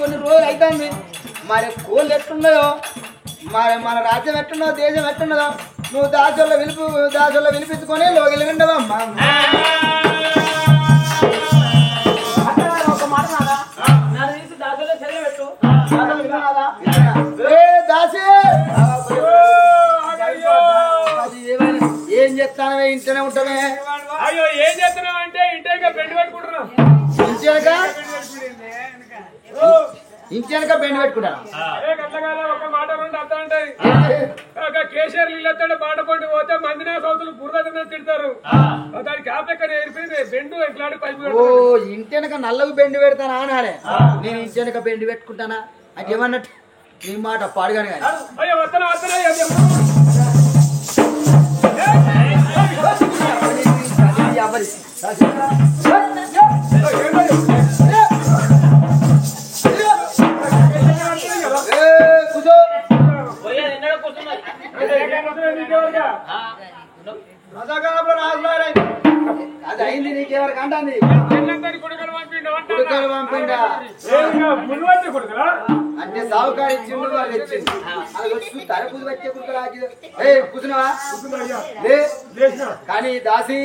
కొన్ని రోజులు అవుతుంది మరి కోళ్ళు ఎట్టున్నాయో మరి మన రాజ్యం ఎట్టున్నదో దేశం ఎట్టున్నదో నువ్వు దాసుల్లో వినిపించుకొని లోగిలి ఉండవమ్మా ఒక మాట నాదా నన్ను తీసి దాసులో చెల్లె పెట్టు దాసి ఏం చేస్తానవే ఇంటనే ఉంటామే అయ్యో ఏం చేస్తున్నావు అంటే ఇంటిగా బెండ్ పెట్టుకుంటున్నాం ఇంచెనక బెండ్ పెట్టుకుంటాను ఒక మాట రెండు అర్థం ఉంటాయి కేసీఆర్ నీళ్ళతో బాట పండి పోతే మందినా సౌతులు బురద తిడతారు దానికి ఆపెక్కనే ఏరిపోయింది బెండు ఇట్లాంటి పైపు ఓ ఇంటెనక నల్లగు బెండ్ పెడతానా అనాలే నేను ఇంచెనక బెండ్ పెట్టుకుంటానా అది ఏమన్నట్టు నీ మాట పాడుగాను కానీ అయ్యో వస్తాను అది అయింది నీకెవరికి అంటుంది పంపిండా అంటే సావుకారు ఇచ్చిండు వాళ్ళు ఇచ్చింది అది వచ్చి తరపుది వచ్చే కుక్కలు కూర్చున్నావా కానీ దాసి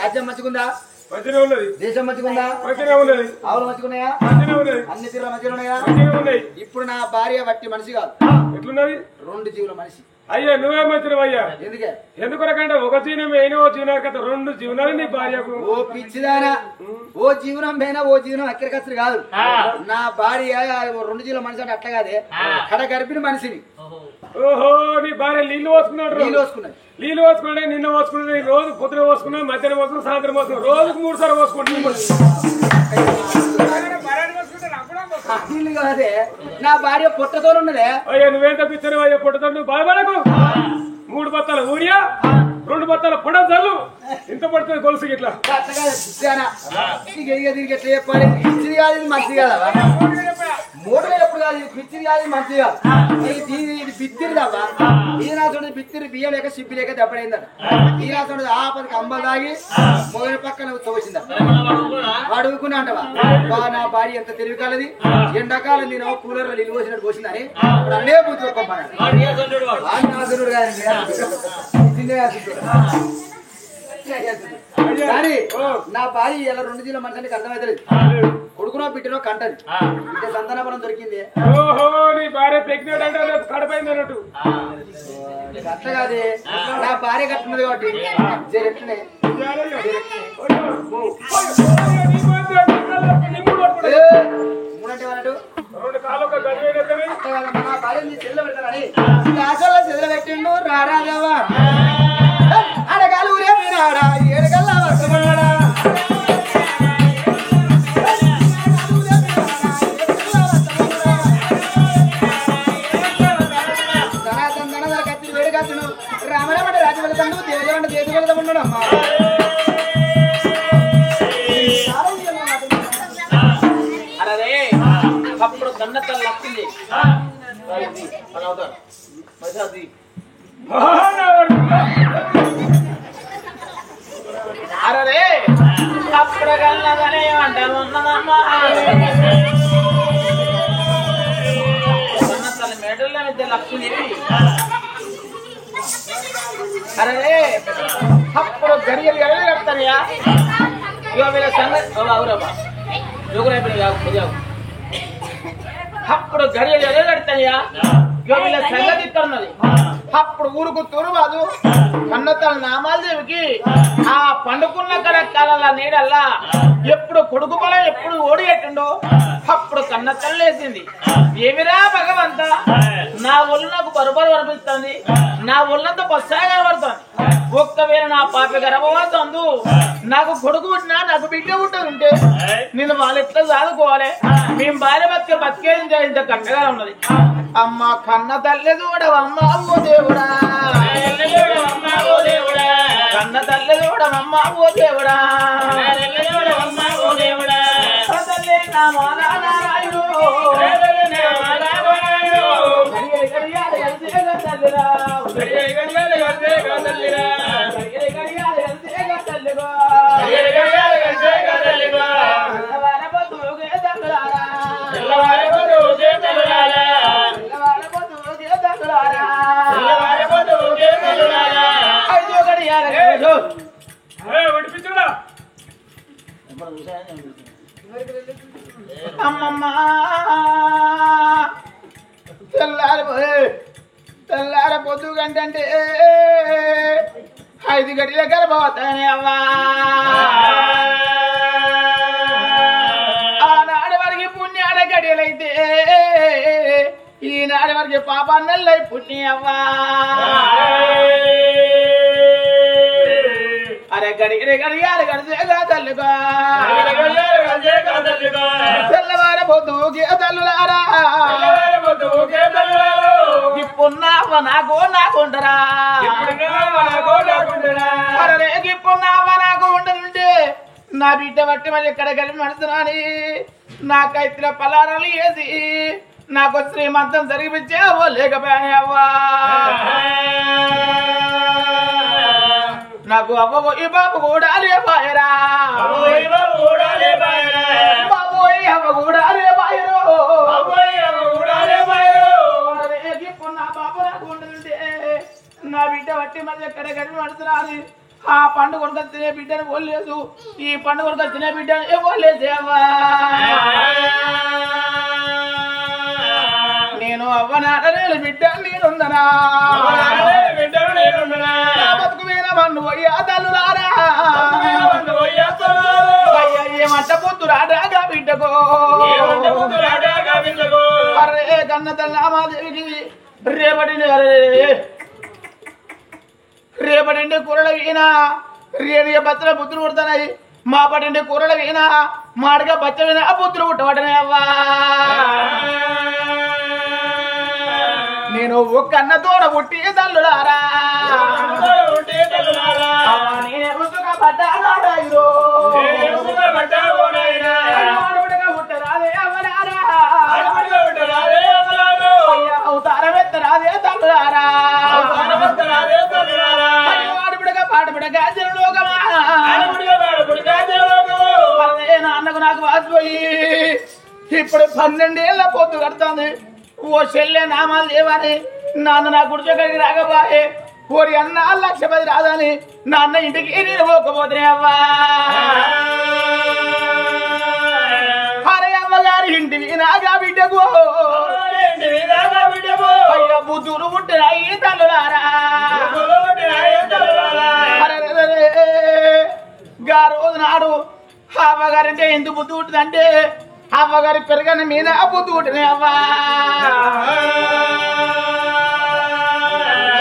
రాజ్యం మంచిగుందా మంచిగా ఉన్నది దేశం మంచిగుందా మంచిగా ఉన్నది ఆవులు మంచిగున్నాయా మంచిగా ఉన్నది అన్ని తీరుల మంచిగా ఉన్నాయా మంచిగా ఉన్నాయి ఇప్పుడు నా భార్య బట్టి మనిషి కాదు ఎట్లున్నది రెండు జీవుల మనిషి అయ్యా నువ్వే మంచిది అయ్యా ఎందుకే ఎందుకొరకంటే ఒక జీవనం అయినా ఓ జీవనం కదా రెండు జీవనాలు నీ భార్యకు ఓ పిచ్చిదానా ఓ జీవనం పైన ఓ జీవనం అక్కడికచ్చరు కాదు నా భార్య రెండు జీవుల మనిషి అంటే అట్లా కాదే కడ గర్భిణి మనిషిని ఓహో నీ భార్య నీళ్లు పోసుకున్నాడు నీళ్ళు పోసుకున్నది నీళ్లు పోసుకున్నాడే నిన్న పోసుకున్నది రోజు పొద్దున పోసుకున్నా మధ్యాహ్నం పోసుకున్నా సాయంత్రం పోసుకున్నా రోజుకు 3 సార్లు పోసుకుంటున్నాడు నీళ్ళు కాదే నా భార్య పొట్టతో ఉన్నదే అయ్యా నువ్వేం తప్పించారు అయ్యా పొట్టతో నువ్వు బాధపడకు 3 బత్తాల ఊరియా 2 బత్తాల పొడ చల్లు ఇంత పడుతుంది గొలుసు ఇట్లా దీనికి ఎట్లా చెప్పాలి పిచ్చిది కాదు ఇది మంచిది కాదవా 3000 ఎప్పుడు కాదు ఇది పిచ్చిది కాదు ఇది మంచిది కాదు ఇది బిత్తిరి తప్ప ఈనాడు బిత్తిరి బియ్యం లేక సిప్పి లేక దెబ్బడైందట ఈనాడు ఆపదికి అంబలు తాగి మొగని పక్కన తోసిందట అడుగుకున్నా అంటవా నా భార్య ఎంత తెలివి కలది ఎండాకాలం నేను కూలర్ లో నిలువ పోసినట్టు పోసిందని ఇప్పుడు అనే బుద్ధి కానీ నా భార్య ఇలా 2 జీల మనిషికి అర్థమవుతుంది కొడుకునో బిడ్డనో కంటది బిడ్డ సంతానపరం దొరికింది ఓహో నీ భార్య ప్రెగ్నెంట్ అంటే కడపైంది అన్నట్టు అట్లా కాదే నా భార్య కట్టున్నది కాబట్టి జరెట్లనే మూడంటే వాళ్ళటు 2 కాళ్ళు ఒక గది అయినట్టువి. నా భార్యని చెల్లె పెడతానని ఆశలో చెల్లె పెట్టిండు రారాదేవా అడగాలు ఊరే మీరాడా ఏడగల్లా వర్తమాడా రామరామట రాజవెళ్తాను దేవదేవంట దేశ వెళ్తా ఉన్నాడు అమ్మా అరే అప్పుడు గన్నతలు లక్కింది అరే అప్పుడు గన్నదనే అంటారు ఉన్నదమ్మా గన్నతల మెడల మీద లక్ష్మి అరే అప్పుడు గడియలు ఎవరు చెప్తారయ్యా ఇక వీళ్ళ సంగతి అవురమ్మా అప్పుడు గడియలు ఎవరు కడతాయా ఇక వీళ్ళ సంగతి ఇస్తున్నది అప్పుడు ఊరుకు తూరుబాదు కన్నతల నామాలదేవికి ఆ పండుకున్న కళ నీడల్లా ఎప్పుడు కొడుకు పొలం ఎప్పుడు ఓడిగట్టిండో అప్పుడు కన్నతల్లి లేచింది ఏమిరా భగవంత నా ఒళ్ళు నాకు బరుబరు అనిపిస్తుంది నా ఒళ్ళంతా బస్సాగా పడుతుంది ఒక్కవేళ నా పాప గర్భవతందు నాకు కొడుకు పుట్టినా నాకు బిడ్డ ఉంటుందంటే నేను వాళ్ళు ఎట్లా చదువుకోవాలి మేము భార్య బతికేది ఇంత కట్టగా ఉన్నది అమ్మ కన్న తల్లి చూడవమ్మ ఓ దేవుడా కన్న తల్లి చూడవమ్మ ఓ దేవుడా తల్లి నా మానారాయుడు తల్లిగా అమ్మమ్మ తెల్లార పొద్దు గంటే 5 గడిల గర్భవతానే అవ్వా ఆనాడు వరకు పుణ్యాడ గడియలైతే ఈనాడు వరకు పాపాన్నెల్లై పుణ్యవ్వా అరే గడియాలు గడిచేగా తల్లుగా తెల్లవార పొద్దుకే తల్లులారా గిప్పున్నావ నాకు నాకుండరా అరే గిప్పున్నావ నాకు ఉండనుంటే నా బిడ్డ బట్టి మరి ఎక్కడ కలిపి నడుతున్నాని నా కైత్ర పలారాలు వేసి నాకు శ్రీమంతం జరిపించావో లేకపోయావా నాకు అవ్వ ఈ బాబు కూడా లేపాయరా బాబోయ్ అవ్వ కూడా లేపాయరు నా బాబు నాకు ఉండదుంటే నా బిడ్డ బట్టి మరి ఎక్కడ కలిపి నడుతున్నాని ఆ పండుగ కొడుకొచ్చిన బిడ్డను పోలేదు ఈ పండుగ కొడుకొచ్చిన బిడ్డను ఇవ్వలేదేవా నేను అవ్వనాడలేని బిడ్డ నేనుందనా బతుకు మీద మన్ను పోయ్యా తల్లులారా ఏమంట పొద్దు రాడాగా బిడ్డకో అరే కన్న తల్లామాదేవికి రేపటి కూరల వీణ రేడియ బచ్చల బుద్ధులు పుడతాయి మా పడిండి కూరల వీణ మాడిగా బచ్చ విన బుద్ధులు పుట్టబడనే అవ్వా నేను ఒక్కన్న తోడ పుట్టి తల్లులారా అవతారమెత్తరాదే తల్లులారా పాటపడగా జనలోకమా నాన్నకు నాకు వాసిపోయి ఇప్పుడు 12 ఏళ్ళ పొద్దు కడుతుంది ఓ చెల్లె నామాలు లేవని నాన్న నా గుడిచక్కడికి రాకపోయే ఓరి అన్న 1,10,000 రాదని నాన్న ఇంటికి నేను పోకపోతే అవ్వా అరే అమ్మగారి ఇంటికి నాగా బిడ్డకు అయ్యో బుద్ధులు పుట్టినాయి తల్లులారా గా రోజు నాడు అవ్వగారంటే ఎందుకు బుద్ధి పుట్టిందంటే అవ్వగారి పెరగని మీద బుద్ధి పుట్టినాయి అవ్వా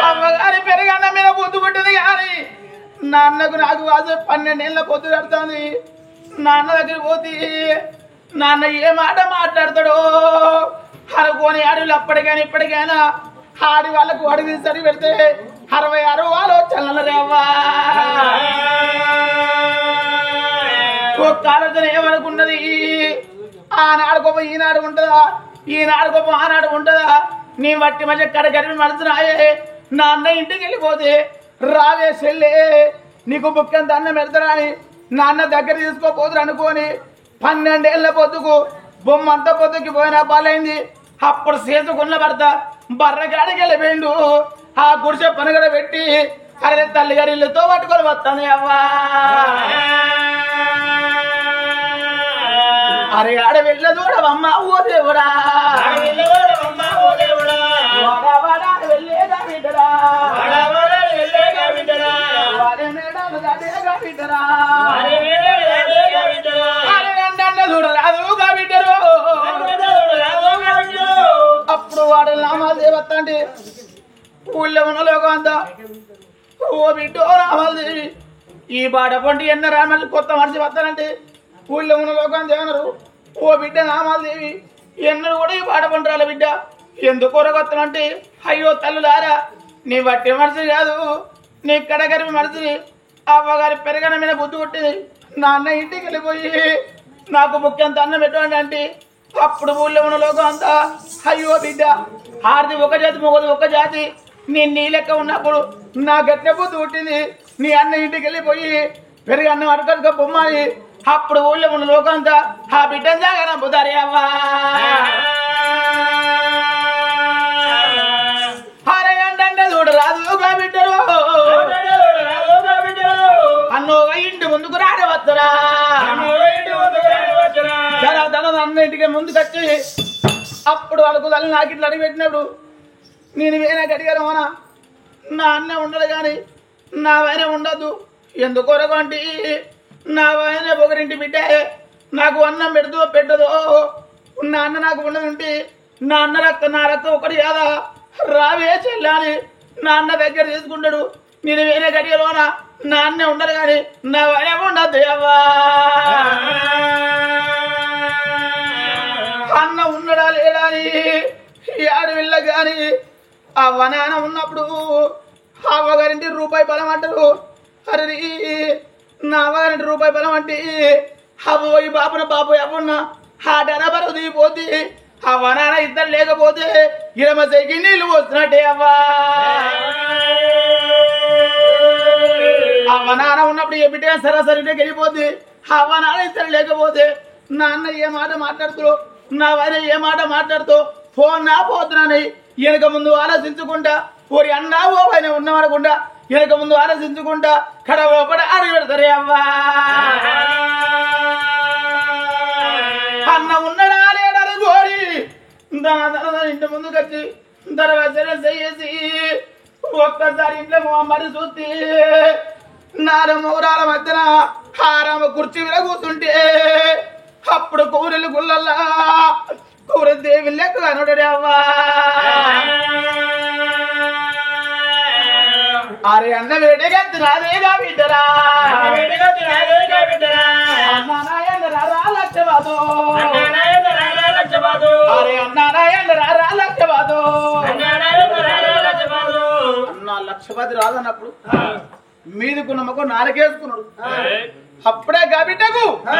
అవ్వగారి పెరగన్న మీద బుద్ధి పుట్టింది కానీ నాన్నకు నాకు అది 12 ఏళ్ళ పొద్దు కడుతుంది నాన్న దగ్గరికి పోతే నాన్న ఏ మాట మాట్లాడతాడో అనుకోని అడవులు అప్పటికైనా ఇప్పటికైనా ఆడి వాళ్ళకు అడిగి సరి పెడితే 66 ఆలోచనలు రేవా ఒక్క ఆలోచన ఏమనుకున్నది ఆనాడు గొప్ప ఈనాడు ఉంటుందా ఈనాడు గొప్ప ఆనాడు ఉంటుందా నీ మట్టి మధ్య కడగడిని మడుతున్నాయే నాన్న ఇంటికి వెళ్ళిపోతే రావే చెల్లే నీకు బుక్కంత అన్నం పెడతారా అని నాన్న దగ్గర తీసుకోపోతురు అనుకోని 12 ఏళ్ళ పొద్దుకు బొమ్మ అంత పొద్దుకి పోయినా బాలైంది అప్పుడు చేసుకున్న భర్త బర్రగాడికి వెళ్ళిపోయిండు ఆ గుడిసె పనుగడ పెట్టి అరే తల్లిగారి ఇల్లుతో పట్టుకొని వస్తాను అవ్వా అరే ఆడ వెళ్ళ చూడవమ్మ ఓ దేవుడా వెళ్ళేదా బిడ్డరా చూడరాదుగా బిడ్డరు అప్పుడు వాడు నామాలు దేవత్త అంటే ఊళ్ళో ఉన్నలోగా అంతా ఓ బిడ్డో నామాలు దేవి ఈ బాడ పండి ఎన్న రామల్ని కొత్త మనిషి వస్తానంటే ఊళ్ళో ఉన్నలోగా దేవనరు ఓ బిడ్డ నామాలు దేవి ఎన్నరు కూడా ఈ బాడ పండి రాలే బిడ్డ ఎందుకు కొరగొత్తానంటే అయ్యో తల్లులారా నీ బట్టి మనిషి కాదు నీ కడగరి మనిషి అవ్వగారి పెరగన మీద బుద్ధి కొట్టింది నాన్న ఇంటికి వెళ్ళిపోయి నాకు ముఖ్యంత అన్నం పెట్టండి అంటే అప్పుడు ఊళ్ళో ఉన్న లోకం అంతా అయ్యో బిడ్డ ఆడిది ఒక జాతి మొగది ఒక జాతి నేను నీ లెక్క ఉన్నప్పుడు నా గట్ల బుద్ధి పుట్టింది నీ అన్న ఇంటికి వెళ్ళిపోయి పెరిగి అన్నం అడగడుక బొమ్మని అప్పుడు ఊళ్ళో ఉన్న లోకం అంతా ఆ బిడ్డను దాకా నమ్ముతారే అవ్వా అరే అంటే చూడరాదుగా బిడ్డరు అన్నోగా ఇంటి ముందుకు రాడవద్దురా అన్న ఇంటికి ముందుకు వచ్చి అప్పుడు వాళ్ళకు తల్లి నాకు ఇట్లా అడిగిపెట్టినప్పుడు నేను వేరే గడిగారమోనా నా అన్న ఉండదు కానీ నా వైన ఉండద్దు ఎందుకొరకు అంటే నా వైన ఒకరింటి బిడ్డే నాకు అన్నం పెట్టదో నా అన్న నాకు ఉండదుంటే నా అన్న రక్తం నా రక్తం ఒకటి కాదా రావే చెల్లాని నా అన్న దగ్గర తీసుకుంటాడు నేను వేరే గడియలోనా నా అన్న ఉండదు కానీ నా వైన ఉండదు అవ్వా అన్న ఉన్నడా లేడా అని ఆడవిల్ల కానీ ఆ వనాన ఉన్నప్పుడు అవ్వగారింటి రూపాయి బలం అంటారు అరే నా అవ్వగారింటి రూపాయి బలం అంటే అవ్వయి బాపున బాపు అవ్వన్న ఆ డరబరు దిగిపోతే ఆ వనాన ఇద్దరు లేకపోతే ఇరమ సైకి నీళ్ళు వస్తున్నట్టే అవ్వా ఆ వనాన ఉన్నప్పుడు ఏ బిడ్డ సరాసరిగా వెళ్ళిపోతే ఆ వనాన ఇద్దరు లేకపోతే నా అన్న ఏ మాట మాట్లాడుతూ నా వారి ఏ మాట మాట్లాడుతూ ఫోన్ నా పోతున్నానని వెనక ముందు ఆలోచించుకుంటా ఓరి అన్నా ఓ పైన ఉన్నామనుకుంటా వెనక ముందు ఆలోచించుకుంటా కడవపడ అడిగి పెడతారే అవ్వా అన్న ఉన్నాడా లేడని కోరి ఇంటి ముందుకు వచ్చి దర్వాజా చేసి ఒక్కసారి ఇంట్లో మరి చూస్తే నాలుగు మౌరాల మధ్యన హారమ్మ కుర్చీ మీద కూర్చుంటే అప్పుడు కూరలు గుళ్ళల్లా కూర దేవి లెక్క కనుడే అవ్వా అరే అన్న వేడిగత్తి రాదేగా బిడ్డరా లక్షవాదు అరే అన్నారాయణ రారా లక్షవాదు అన్న లక్షపతి రాదన్నప్పుడు మీదికు నమ్మకం నాలుగేసుకున్నాడు అప్పుడే కాబిడ్డకు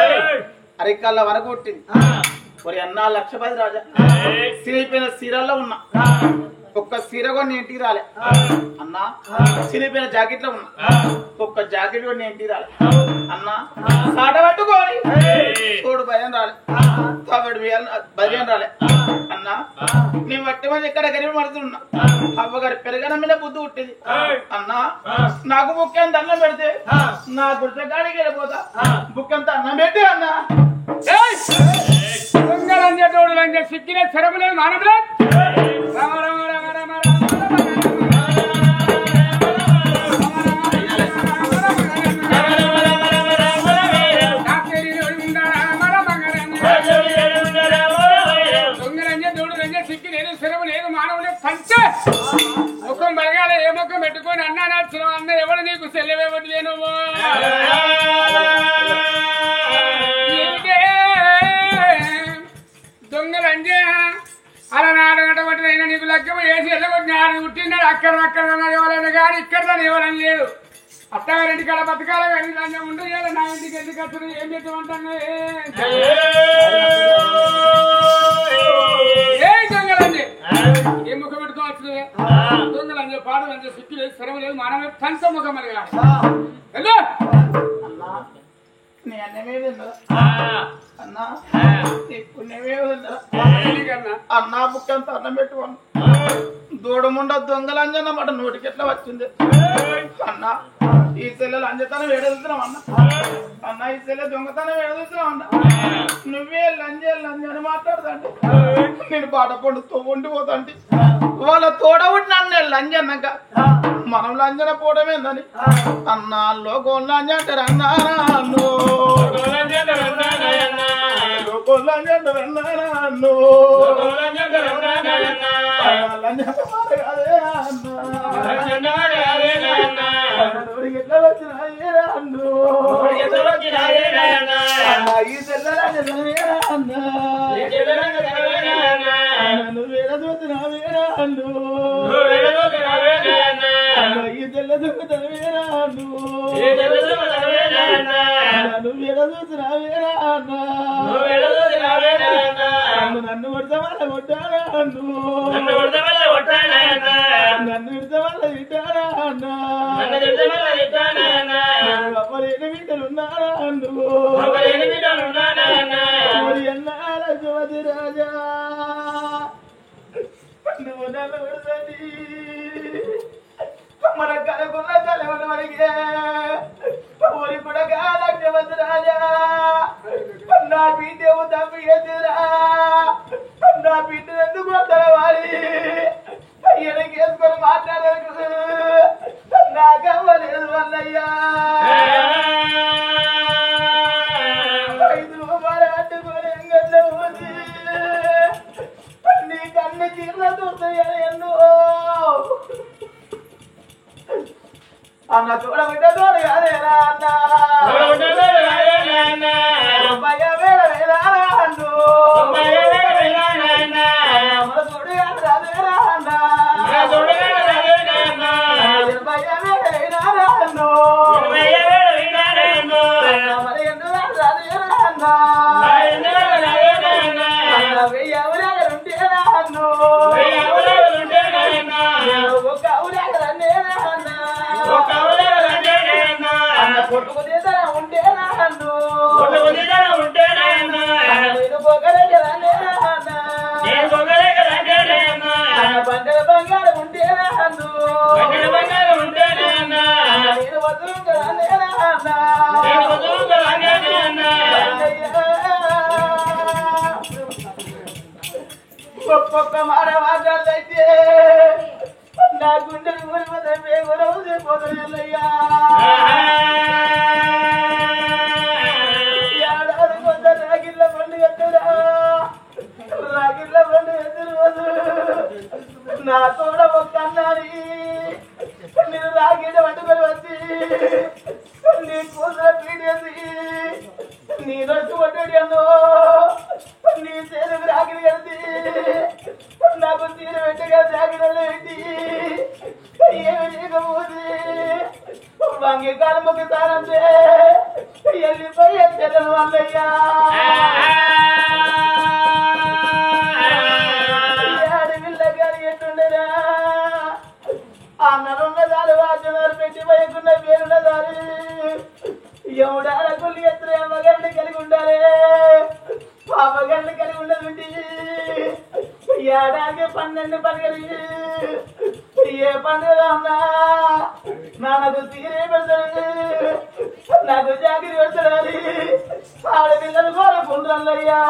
అరికల్లా వరకు కొట్టింది మరి అన్న లక్షపతి రాజా సిరిపోయిన సీరల్లో ఉన్నా ఒక్క సీర కూడా నేను ఇంటికి రాలే అన్నా సిరిపోయిన జాకెట్ లో ఉన్నా ఒక్క జాకెట్ కూడా నేను ఇంటికి రాలే అన్నా సాట పట్టుకోని తోడు భయం రాలే తోడు భయం రాలే అన్నా నీ వట్టి మంది ఎక్కడ గరిబి పడుతున్నా అవ్వగారి పెరగడం మీద బుద్ధి పుట్టింది అన్నా నాకు ముఖ్యం దండం పెడితే నా గుర్తగాడికి వెళ్ళిపోతా బుక్కంతా అన్నం పెట్టి అన్నా సిక్కిన చెరపులే మానవులే ముఖం బలగాల ఏ ముఖం పెట్టుకొని అన్నా నచ్చిన అన్న ఎవరు నీకు సెల్లవేవట్లే నువ్వు దొంగలంజే అలా నాటగట్టబట్టినైనా నీకు లెక్క వేసి వెళ్ళగొట్టినాడు పుట్టినాడు అక్కడ ఎవరైనా కానీ ఇక్కడ ఎవరని లేదు అత్తగారింటి కాడ బతకాల కానీ లంజం ఉంటే నా ఇంటికి ఎందుకు వచ్చి ఏం చెప్పమంటాను ఏ దొంగలంజే ఏ ముఖం పెట్టుకో వచ్చినవే దొంగలంజే పాడు లంజే సిక్కి లేదు సెరవు లేదు మానవ కంచ ముఖం అని కాదు అన్నా అన్నా బుక్కంతా అన్నం పెట్టుకోను దూడముండ దొంగలంజన్న మాట నోటికి ఎట్లా వచ్చింది అన్నా ఈ సెల్లెలు అంజతనం వేడెళ్తున్నాం అన్న అన్న ఈ సెల్లె దొంగతనం వేడెళ్తున్నాం అన్న నువ్వే లంజే అని మాట్లాడుతాండి నేను పాట పండుతో వండిపోతాంటి వాళ్ళ తోడవుడి నన్ను లంజ అన్నాక మనం లంజన పోవడమేందని అన్నా లోకం లంజ అంటారు అన్నా నన్ను కొడతా వాళ్ళ కొట్టారా నన్ను విడత వాళ్ళ విట్టారా అవ్వలేని బిడ్డలు ఉన్నారా ఎన్నాల శివతి రాజా నువ్వు నన్ను విడతని మన కనుకున్న తలవని మనకి ఊరి కూడా కాలక్షవద్దు రాజా నా బిడ్డేమో తప్పు ఎదురా నా బిడ్డ ఎందుకు తలవాలి ఎనకేసుకొని మాట్లాడలేదు నాకవ్వలేదు వల్లయ్యా 5 రూపాయలు పట్టుకొని ఎంగట్లో పోసి నీ కన్ను చీర చూస్తాయా ఎన్నో అన్న చూడబిడ్డ తోడు కాదేనా అన్న భయ వేడవేరా అన్ను చూడు కాదేరా అన్న భయ వేడవేరా అన్ను మరి ఎందుకు రాదేరా అన్న వెయ్యి అవులాగలుంటేరా అన్ను ఒక అవులాగలనేరా అన్న కొట్టుకునేదా ఉంటేనా అన్ను నేను పొగలేకరానేరా అన్న బండల బంగారం ఉంటేనా అన్ను నేను వదులుకరానేరా అన్న ఒక్కొక్క మాట మాట్లాడైతే నా గుండెలు ఊరిపోతాయి పేగురవు పోతాయ్యా ఏడాది కొంత రాగిళ్ళ పండుగ రాగిళ్ళ పండుగ రోజు నా తోడ ఒక్క అన్నాని నేను రాగిళ్ళ పట్టుకొని వచ్చి నీ కూతుర పీడేసి నీ రొట్టు పట్టడి అన్నో నీ చేతుకు రాగిలి కడితే నాకు తీరు పెట్టగా జాగిడలు పెట్టి ఏమి చేయకపోతే వంగి కాలముకి తానంటే వెళ్ళిపోయి చెల్లెలు వల్లయ్యా అడవిల్ల గారి ఎట్టుండేరా అన్నలున్న దారి వాచనాలు పెట్టి పోయకున్న పేరున్న దారి ఎవడాల కొల్లి ఎత్తున అమ్మగారిని కలిగి ఉండాలి పాపగారిని కలిగి ఉండదుంటి ఏడాది 12 పండుగలు ఏ పండుగ అన్నా నాకు తీరే పెడతాడు నాకు జాగిరి పెడతాడు ఆడపిల్లలు కోరుకుంటాయ్యా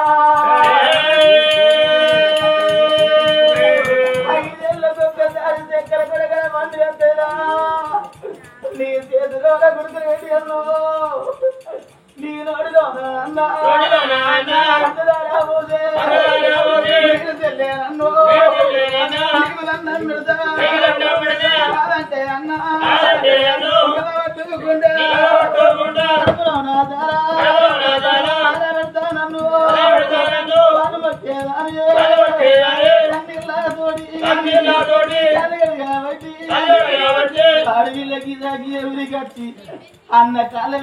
5 ఏళ్ళకు ఒక్కసారి చక్కెర కొడగల పండుగ అంతేరా నీ చేతిలో గుర్తులు పెట్టి అన్ను నీ నోడిలో అన్నా అన్ను కాదంటే అన్నా పట్టుకుంటే నన్ను అడవిల్లకి దాకి ఎవరి కట్టి అన్న కాళ్ళ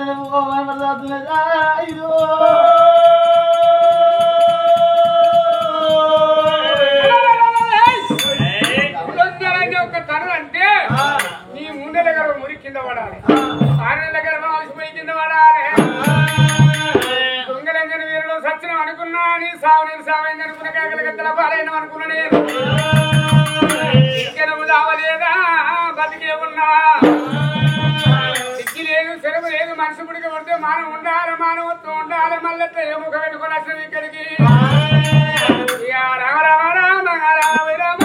ఒక తను అంటే నీ ముందెల గర్భం మురి కింద పడాలి 6 నెలల గర్భం అలసిపోయి కింద పడాలి దొంగలంజన వీరుడు సత్యం అనుకున్నా నీ సావు నేను సావైంది అనుకున్న కాకల గద్దల పాలైన అనుకున్నా నేను ఇంకెనము దావలేదా బతికే ఉన్నా సిగ్గి లేదు చెరువు లేదు మనిషి పుడికి పడితే మానవ ఉండాలి మానవత్వం ఉండాలి మళ్ళీ ఏ ముఖ పెట్టుకొని వచ్చిన ఇక్కడికి రామ రామ రామ రామ రామ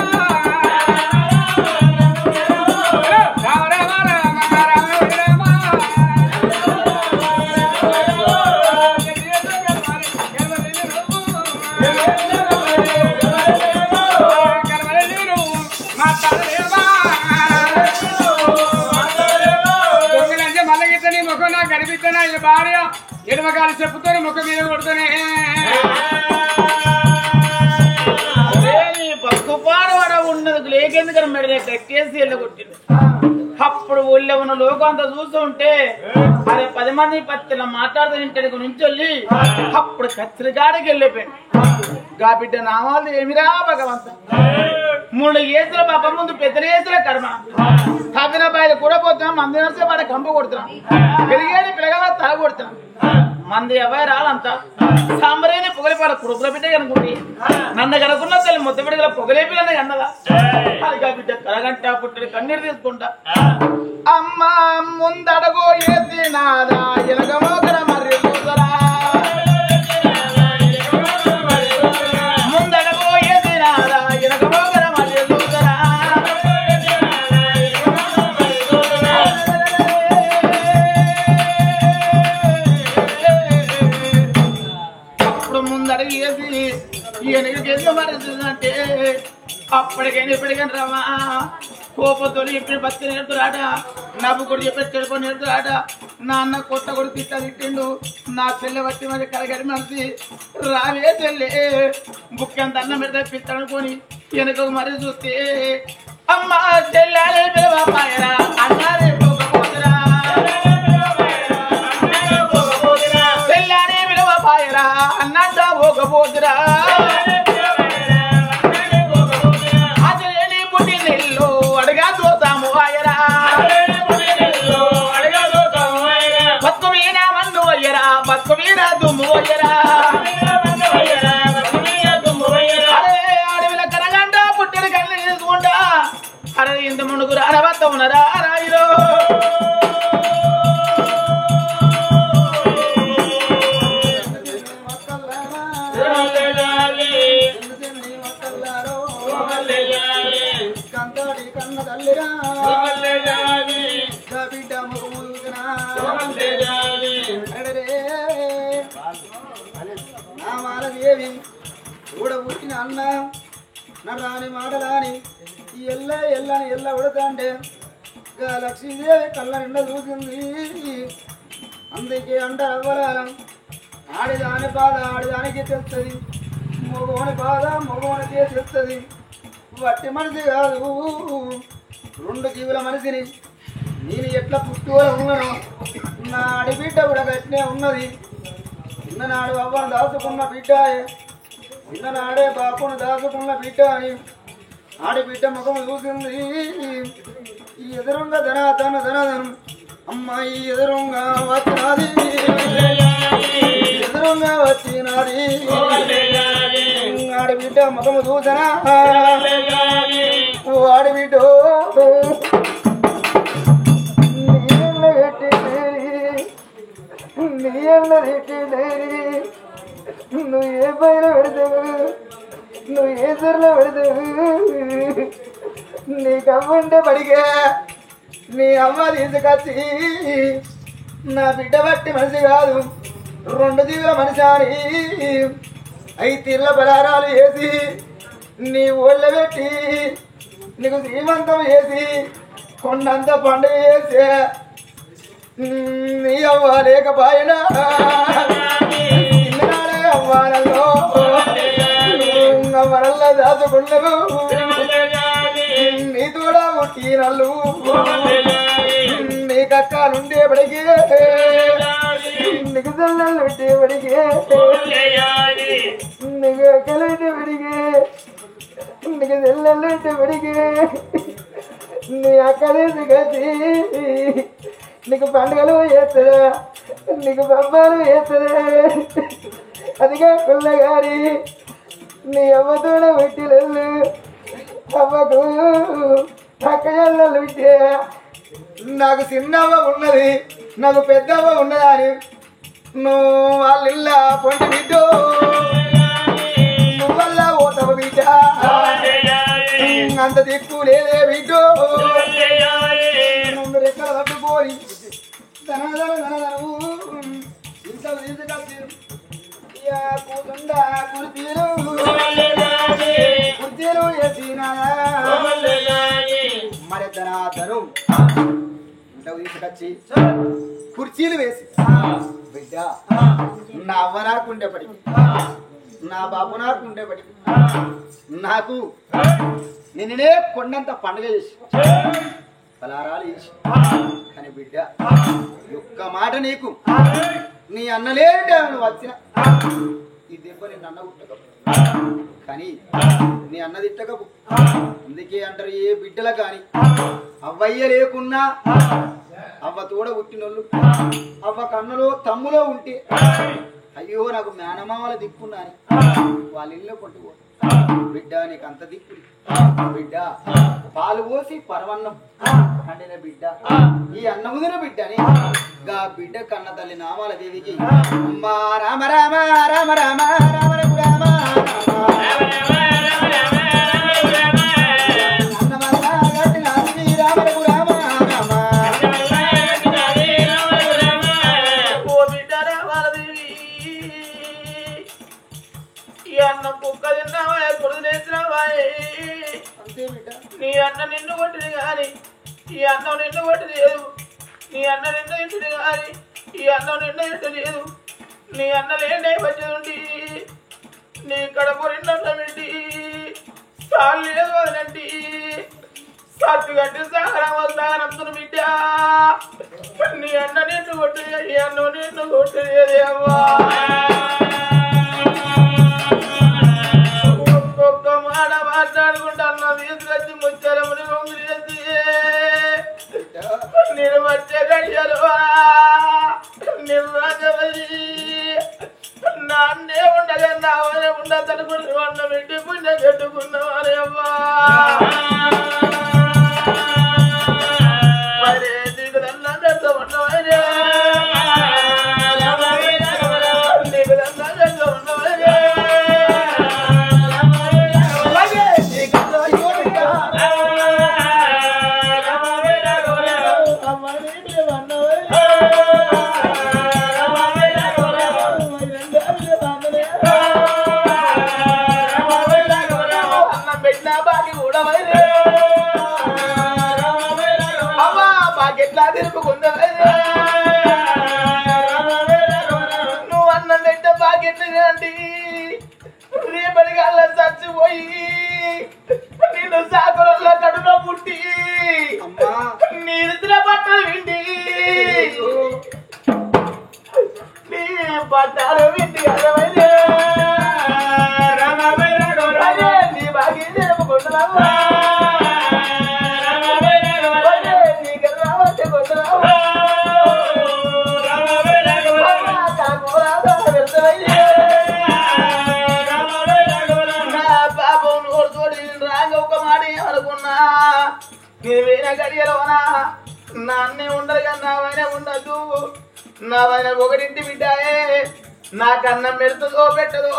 కనిపిస్తున్నా ఈ భార్య ఎడమకాలు చెప్పుకొని ముఖం మీద కొడుతూనే బతుకుపాడవాడ ఉన్నది లేకెందుకని మెడలే కట్టేసి వెళ్ళగొట్టింది అప్పుడు ఊళ్ళో ఉన్న లోకం అంతా చూస్తూ ఉంటే అదే 10 మంది పత్తిలో మాట్లాడుతూ ఇంటికి నుంచి వెళ్ళి అప్పుడు కత్తిరిగాడికి వెళ్ళిపోయింది గా బిడ్డ నామాలు ఏమిరా భగవంత 3 ఏసుల పాప ముందు పెద్ద ఏసుల కర్మ తగిన బయలు కూడా పోతున్నాం మంది నడిచే వాడ కంప కొడుతున్నాం పెరిగేది పిల్లగా తల కొడుతున్నాం మంది ఎవరు రాలంతా సాంబరేని పొగలిపాల కుడుపుల బిడ్డ కనుకుంటే నన్ను కనుకున్న తల్లి ముద్ద బిడ్డల పొగలేపిలనే అన్నదా అది బిడ్డ కరగంట పుట్టడి కన్నీరు తీసుకుంటా అమ్మా ముందడగో ఏసి నాదా ఎలగమోగర మరి చూసరా ముందడగో ఏసి నాదా ఎలగమోగర మరి చూసరా అప్పుడు ముందడగి వేసి ఈయనకి ఎందుకు మరుస్తుందంటే అప్పటికైనా ఇప్పటికైనా రమా కోపంతో ఇప్పుడు బతికి నేర్చురాట నవ్వు కూడా చెప్పేసి చెడుకొని నేర్చురాట నాన్న కొత్త కూడా తిట్టిండు నా చెల్లె వచ్చి మరి కలగరి మనిషి రావే చెల్లె బుక్కంత అన్నం పెడితే పిత్తనుకొని వెనక మరి చూస్తే అమ్మ చెల్లె పిలవరా అన్నారే పోకపోతురా చెల్లె పిలవరా అన్నంట పోకపోతురా అడగా చూస్తాము అయ్యరా బతుకు మీద మందు అయ్యరా బతుకు మీద దుమ్ము అయ్యరా అరే అడవిల కరగంట పుట్టిన కళ్ళు తీసుకుంటా అరే ఇంత మునుగురు అరవత్త ఉన్నరా రాయిలో ఊడబుట్టిన అన్న నా రాని మాటలాని ఎల్ల ఉడతాంటే లక్ష్మీదేవి కళ్ళ నిండా చూసింది అందుకే అంటారు అవ్వరాలం ఆడిదాని బాధ ఆడిదానికి తెలుస్తుంది మగోని బాధ మగోనికే తెలుస్తుంది వట్టి మనిషి కాదు రెండు జీవుల మనిషిని నేను ఎట్లా పుట్టుకోలే ఉన్నాను నా ఆడిబిడ్డ కూడా గట్టినే ఉన్నది చిన్ననాడు అవ్వను దాచుకున్న బిడ్డ చిన్ననాడే బాపును దాచుకున్న బిడ్డ అని ఆడిబిడ్డ ముఖం చూసింది ఈ ఎదురుంగా ధనధనం అమ్మాయి ఎదురుంగా వచ్చినది ఎదురుంగా వచ్చినది ఆడిబిడ్డ ముఖము చూసనా ఆడిబిడ్డ నువ్వు ఏ పైన పెడతావు నువ్వు ఏ సరిలో పెడతావు నీకు అమ్మంటే పడిగా నీ అమ్మ తీసుకొచ్చి నా బిడ్డ బట్టి మనిషి కాదు రెండు జీవుల మనిషి అని 5 తీర్ల పలారాలు వేసి నీ ఒళ్ళ పెట్టి నీకు శ్రీమంతం వేసి కొండంత పండుగ చేసే నీ అవ్వ లేకపోయినా అవ్వాలలో అవ్వరల్లా దాచుకున్నావు నీ కూడా పుట్టినల్లు నీ కక్కాలుండేపడికి నీకు తల్లలు పెట్టేపడికి నీకు అక్కలంటేపడికి నీకు తెల్లలు పెట్టేపడికి నీ అక్కలేసి కట్టి నీకు పండుగలు చేస్తారా నీకు పబ్బాలు చేస్తారా అదిగా పిల్లగారి నీ అమ్మతోడ పెట్టిలెళ్ళు అమ్మకు అక్కజల్లలు పెట్టే నాకు చిన్నవ్వ ఉన్నది నాకు పెద్దవ్వ ఉన్నదా అని నువ్వు వాళ్ళ ఇళ్ళ పొంటి బిడ్డో నువ్వల్ల ఓటవ బిడ్డ అంత దిక్కు లేదే బిడ్డో నువ్వు రెక్కలు పట్టుకోని ధనధనవు ఇంతకు తీసుకొచ్చి కూతుండా కుర్చీలు వేసినా మరి ధనాధనం ఇంతకు తీసుకొచ్చి కుర్చీలు వేసి బిడ్డ నా అవ్వ నాకుండేపటికి నా బాబు నాకుండేపటికి నాకు నిన్ననే కొండంత పండుగ చేసి పలారాలు చేసి కానీ బిడ్డ ఒక్క మాట నీకు నీ అన్నలేంటే నువ్వు వచ్చిన ఈ దెబ్బ నిన్ను అన్న పుట్టకపో కానీ నీ అన్న తిట్టకపో అందుకే అంటారు ఏ బిడ్డల కానీ అవ్వయ్య లేకున్నా అవ్వ తోడ పుట్టినోళ్ళు అవ్వ కన్నులో తమ్ములో ఉంటే అయ్యో నాకు మేనమామల దిక్కున్నా అని వాళ్ళ ఇల్లు కొట్టుకో బిడ్డ నీకు అంత దిక్కు బిడ్డ పాలు పోసి పరవన్నం అండిన బిడ్డ ఈ అన్నముదిన బిడ్డని గా బిడ్డ కన్న తల్లి నామాల దేవికి అమ్మా రామ రామ రామ రామ రామ రామ నీ అన్న నిన్ను కొట్టింది కానీ ఈ అన్నం నిన్ను కొట్టలేదు. నీ అన్న నిన్ను ఇంటిది కానీ ఈ అన్నం నిన్ను ఇంటలేదు. నీ అన్న లేనే వచ్చి నీ కడప రెండన్న పెట్టి సాలు లేదు వదలండి సత్తు గట్టి సహనం బిడ్డ. నీ అన్న నిన్ను కొట్టలేదు, ఈ అన్నం నిన్ను కొట్టలేదే అవ్వా. ఒక్కొక్క మాట మాట్లాడుకుంటాను తీసుకొచ్చి ముచ్చరముని గొంగులు చేసి నేను వచ్చే గడియలు నిర్రాజమని నాన్నే ఉండగా నావనే ఉండదనుకుని వంట పెట్టి పుణ్యం పెట్టుకున్నవారే అవ్వా. మరే దిగులన్నా పెద్ద ఉండవరే దిగులన్నా పెద్ద ఉండవరే నువ్వు అన్నం పెట్ట బాగెట్లండి రేపటికి అలా చచ్చిపోయి నేను సాకులలో కడులో పుట్టి నీ నిద్ర బట్టలు విండి నీ బట్టలు విండి అరవైతే నీ బాగా జరుపుకుంటున్నావు నీవేనా గడియలోనా నాన్నే ఉండదు కానీ నావైనా ఉండద్దు. నావైనా ఒకరింటి బిడ్డాయే నాకన్నం పెడుతుందో పెట్టదో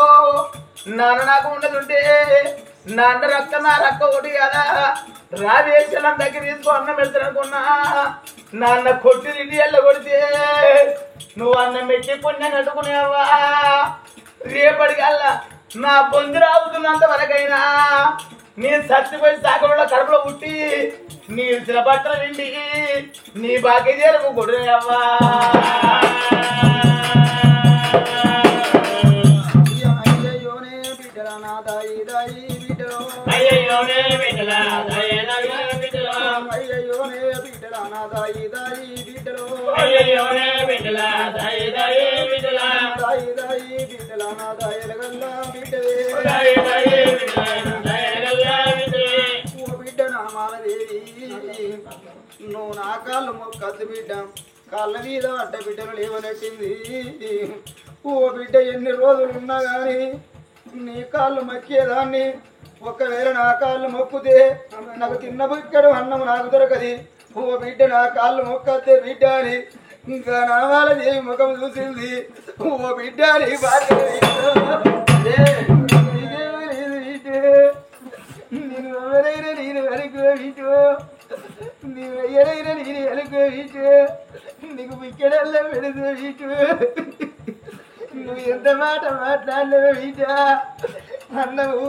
నాన్న నాకు ఉండదుంటే నాన్న రక్త నా రక్త ఒకటి కదా రావేశం దగ్గర తీసుకో అన్నం పెడతానుకున్నా నాన్న కొట్టి ఇంటి ఎల్ల కొడితే నువ్వు అన్నం పెట్టి పుణ్యం కట్టుకునేవా. రేపటికల్లా నా పొంది రావుతున్నంత వరకైనా నేను చచ్చిపోయి సాగంలో కడుపులో పుట్టి నీ ఇచ్చిన బట్టలు విండి నీ బాకీ చేరుకు కొడునేవా. అయ్యోనే బిడ్డల దయనగా బిడ్డల అయ్యోనే బిడ్డల నా దాయి దాయి బిడ్డలో అయ్యోనే బిడ్డల దయ దయ బిడ్డల దాయి దాయి బిడ్డల నా దాయలగల్లా బిడ్డవే దయ దయ బిడ్డల దయగల్లా బిడ్డలే. ఓ బిడ్డ నామాలదేవి నువ్వు నా కాళ్ళు మొక్కద్దు బిడ్డ కాళ్ళ మీద అడ్డ బిడ్డలు లేవనట్టింది. ఓ బిడ్డ ఎన్ని రోజులు ఉన్నా గాని నీ కాళ్ళు మొక్కేదాన్ని ఒకవేళ నా కాళ్ళు మొక్కుతే నాకు తిన్న బుక్కడు అన్నం నాకు దొరకది. ఓ బిడ్డ నా కాళ్ళు మొక్కతే బిడ్డ అని ఇంకా నామాల దేవి ముఖం చూసింది. ఓ బిడ్డ నీ బాధ్యత నేను ఎవరైనా నేను అనుకోవిటో నీవు ఎరైనా నేను అనుకోవిటో నీకు బిక్కడల్లా పెడుకోవిటో నువ్వు ఎంత మాట మాట్లాడలేవు వీట అన్నవు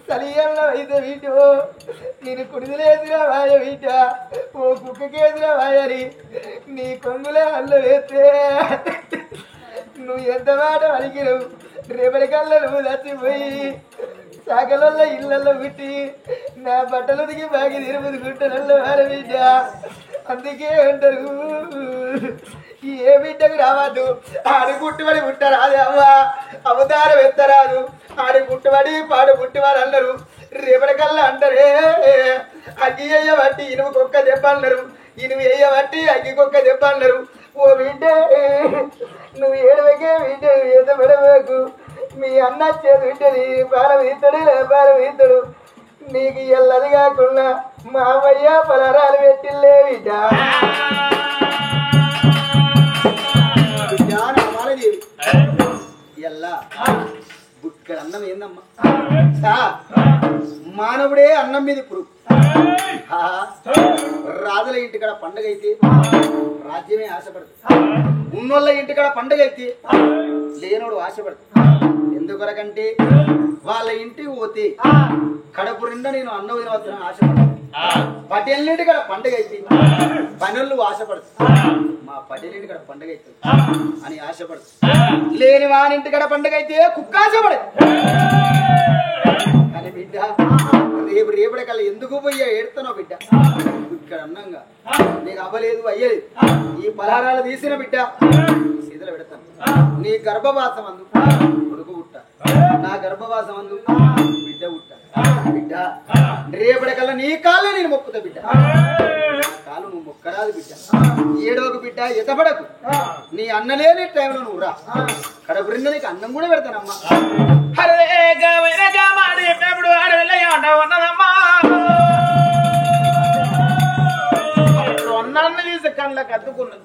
సలియల్లో అయితే వీటో నేను కుడిదిలేదురా వాయ వీట ఓ కుక్కకేదురా వాయని నీ కొంగులే అల్ల వేస్తే నువ్వు ఎంత మాట అడిగినవు రేపటికల్లా నువ్వు చచ్చిపోయి సాగలల్లో ఇళ్ళల్లో పుట్టి నా బట్టలు దిగి బాగి తిరుపతి గుట్టలలో వార బిడ్డ. అందుకే అంటారు ఏ బిడ్డకు రావద్దు ఆడి పుట్టుబడి పుట్టరాదు అవ్వ అవతారం ఎత్తరాదు ఆడి పుట్టుబడి పాడు పుట్టివారు అన్నారు. రేపటికల్లా అంటారే అగ్గి వేయబట్టి ఇనుము కుక్క దెబ్బ అన్నారు, ఇనుము వేయబట్టి అగ్గి కుక్క దెబ్బ అన్నారు. ఓ బిడ్డ నువ్వు ఏడవకే బిడ్డ ఏదో పెడవకు మీ అన్న చేతి బిడ్డది పారం ఇతడు పారం ఇతడు నీకు ఎల్లది కాకుండా మా అమ్మయ్య పలహారాలు పెట్టిల్లే బిడ్డ రామాలదేవి ఎల్లా బుక్కడ అన్నం ఏందమ్మా మానవుడే అన్నం మీద ఇప్పుడు రాజుల ఇంటికాడ పండగ అయితే రాజ్యమే ఆశపడుతుంది ఉన్నోళ్ళ ఇంటికాడ పండగ అయితే లేనోడు ఆశపడుతుంది ఎందుకొరకంటే వాళ్ళ ఇంటికి పోతే కడుపు నిండా నేను అన్నం తినవచ్చున ఆశపడుతుంది పటేళ్ళింటి కాడ పండగ అయితే పనులు ఆశపడుతుంది మా పటేళ్ళింటి కాడ పండగ అవుతుంది అని ఆశపడుతుంది లేని వానింటి కాడ పండగ అయితే కుక్క ఆశపడదు కానీ బిడ్డ రేపటికల్లా ఎందుకు పోయా ఏడుతున్నావు బిడ్డ ఇక్కడ అన్నంగా నీకు అవ్వలేదు అయ్యలేదు ఈ పలహారాలు తీసిన బిడ్డ సీతలు పెడతాను నీ గర్భవాసం అందు కొడుకు పుట్ట నా గర్భవాసం అందు బిడ్డ పుట్ట బిడ్డ రేపటికల్లా నీ కాళ్ళే నేను మొక్కుతా బిడ్డ నా కాలు నువ్వు మొక్కరాదు బిడ్డ ఏడోకు బిడ్డ ఎతపడకు నీ అన్న లేని టైంలో నువ్వు రా కడుపు నిండా నీకు అన్నం కూడా పెడతానమ్మా అన్నాన్ని తీసి కళ్ళకి అద్దుకున్నది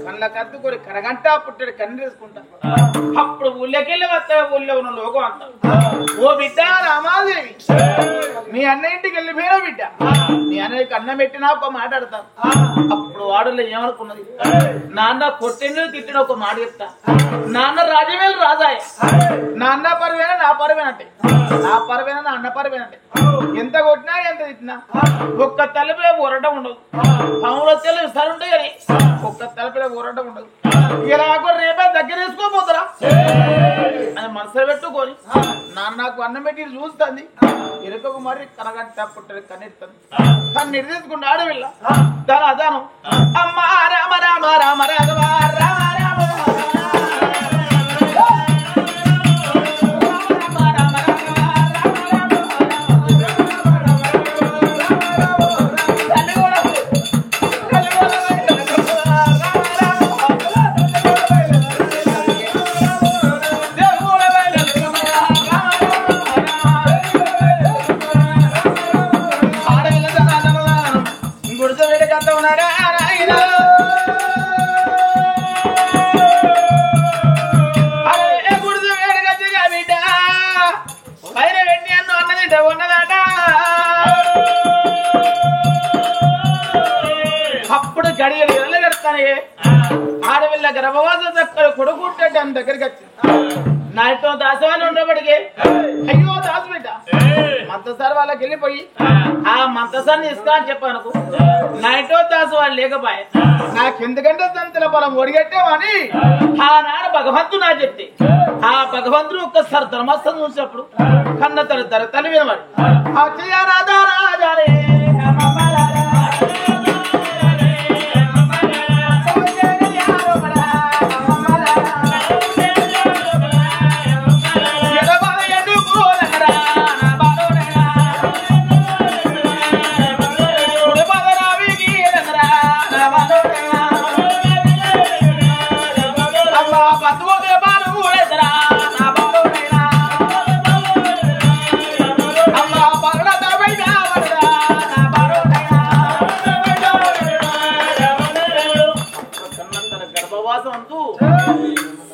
కళ్ళకి అద్దుకొని కరగంట పుట్టడు కన్ను తీసుకుంటా అప్పుడు ఊళ్ళకెళ్ళి వస్తా ఊళ్ళో ఉన్న లోకం అంట ఓ బిడ్డ రామాదేవి మీ అన్న ఇంటికి వెళ్ళిపోయినా బిడ్డ మీ అన్నయ్యకి అన్నం పెట్టినా ఒక మాట్లాడతాను అప్పుడు వాడులో ఏమనుకున్నది నాన్న కొట్టిన తిట్టిన ఒక మాట చెప్తా నాన్న రాజవేలు రాజాయ నాన్న పరువేనా నా పరువేనంటే నా పరువేనా నా అన్న పరువేనంటే ఎంత కొట్టినా ఎంత తిట్టినా ఒక్క తలుపులో ఊరటం ఉండదు పాముల తెలు సరుంటాయి కానీ ఒక్క తలుపులో ఊరటం ఉండదు ఇలా రేపే దగ్గర వేసుకోపోతారా అని మనసులో పెట్టుకొని నాన్న నాకు అన్నం పెట్టి చూస్తుంది ఎరుకకు మరి కనగంట పుట్టది కన్నెత్తుంది కన్ను తీసుకుంటూ ఆడవిల్ల దాని అదాను అమ్మ రామ రామ రామ రాఘవ రామ రామ అప్పుడు గడియలు వెళ్ళగడతానే ఆడవిల్ల గర్భవాసం దక్కలు కొడుకుంటే దాని దగ్గరికి వచ్చి నాతో దాసవాళ్ళు ఉండబడికి అయ్యో దాసు బిడ్డ మంతసారి వాళ్ళకి వెళ్ళిపోయి ఆ మంతసారిని ఇస్తా అని చెప్పాను నాతో దాసు వాళ్ళు లేకపోయే నాకెందుకంటే తంతుల పొలం ఒడిగట్టామని ఆనాడు భగవంతుడు నా చెప్తే ఆ భగవంతుడు ఒక్కసారి ధర్మస్థం చూసినప్పుడు కన్న తల్లి తల్లి వినవాడు రాజా రాజారే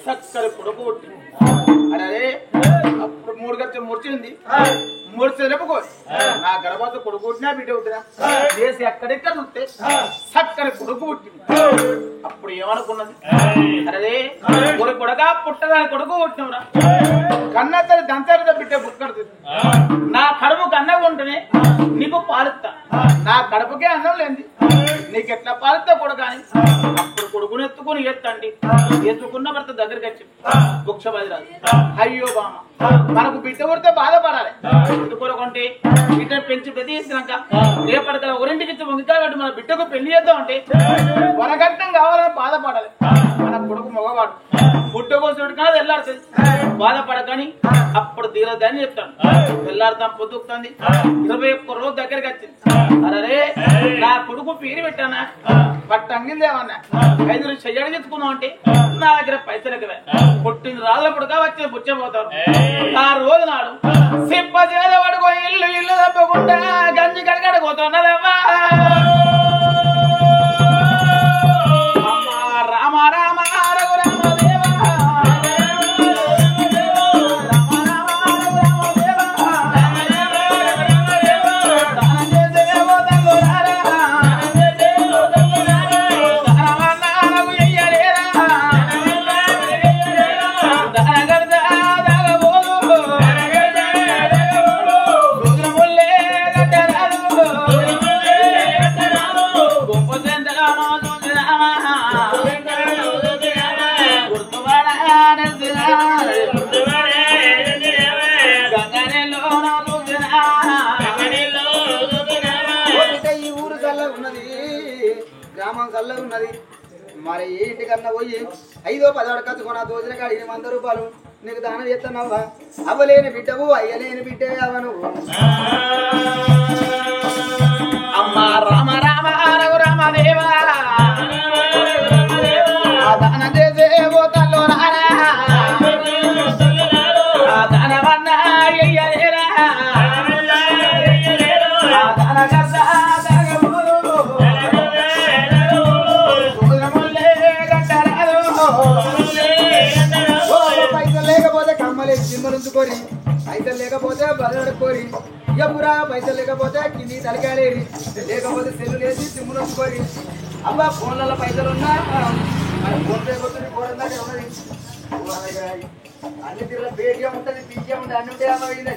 చక్కని కొడుకు అరే అప్పుడు 3 గంటలు ముడిచింది 3 చెరుపుకో నా గర్భాత కొడుకు పుట్టినా బిడ్డ పుట్టినా చేసి ఎక్కడెక్కడ ఉంటే చక్కని కొడుకు పుట్టింది అప్పుడు ఏమనుకున్నది అరే ఒక కొడగా పుట్టదని కొడుకు పుట్టినవురా కన్న తల్లి దంతారితో బిడ్డ పుట్టుకడుతుంది నా కడుపుకి అన్నం ఉంటేనే నీకు పాలిస్తా నా కడుపుకే అన్నం లేని నీకెట్లా పాలిస్తా కొడుకు అని అప్పుడు కొడుకుని ఎత్తుకుని ఎత్తండి ఎత్తుకున్న భర్త దగ్గరికి వచ్చి బుక్ష బదిరాదు అయ్యో బామ మనకు బిడ్డ కొడితే బాధపడాలి బిడ్డ కొరకుంటే బిడ్డ పెంచి ప్రతిస్తున్నాక రేపటికల ఒరింటికి ఇచ్చి ముందు కాబట్టి మన బిడ్డకు పెళ్లి చేద్దాం అంటే వరగట్టం కావాలని బాధపడాలి మన కొడుకు మగవాడు పుట్ట కోసం కానీ వెళ్ళాడుతుంది బాధపడకని అప్పుడు తీరదని చెప్తాను వెళ్ళాడుతాం పొద్దుకుతుంది 21 రోజు దగ్గరికి వచ్చింది అరే నా కొడుకు పేరు పెట్టానా పట్టంగిలేమన్నా 5 చెయ్యడి చెప్పుకుందాం అంటే నా దగ్గర పైసలు కదా పుట్టిన రాళ్ళప్పుడుగా వచ్చి పుచ్చబోతారు ఆ రోజు నాడు సిప్ప చేద పడుకో ఇల్లు తప్పకుండా గంజి కడగడపోతున్నదమ్మా రామ రామ ఉన్నది మరి ఏంటికన్నా పోయి 5-10 కచ్చుకున్నా దోచిన కాడ 100 రూపాయలు నీకు దానం చేస్తున్నావా అవ్వలేని బిడ్డవు అయ్యలేని బిడ్డవే అవను అమ్మా రామ రామ రఘు రామ దేవా దాన చేసేవో తల్లు రారా దానవన్నా అయ్యలేరా దాన కర్త పైసలు లేకపోతే కమ్మలేసి జిమ్మలుంచుకొని పైసలు లేకపోతే బలడుకోరి ఇప్పురా పైసలు లేకపోతే కింది తలకాలేరి లేకపోతే సెల్లు లేసి జిమ్ములుంచుకొని అబ్బా ఫోన్లలో పైసలు ఉన్నా మన ఫోన్ పే పోతుంది ఫోన్ దాకా ఉన్నది అన్ని తీరులో పేటిఎం ఉంటుంది పీటీఎం ఉంటుంది అన్ని ఉంటాయి అమ్మ వీళ్ళ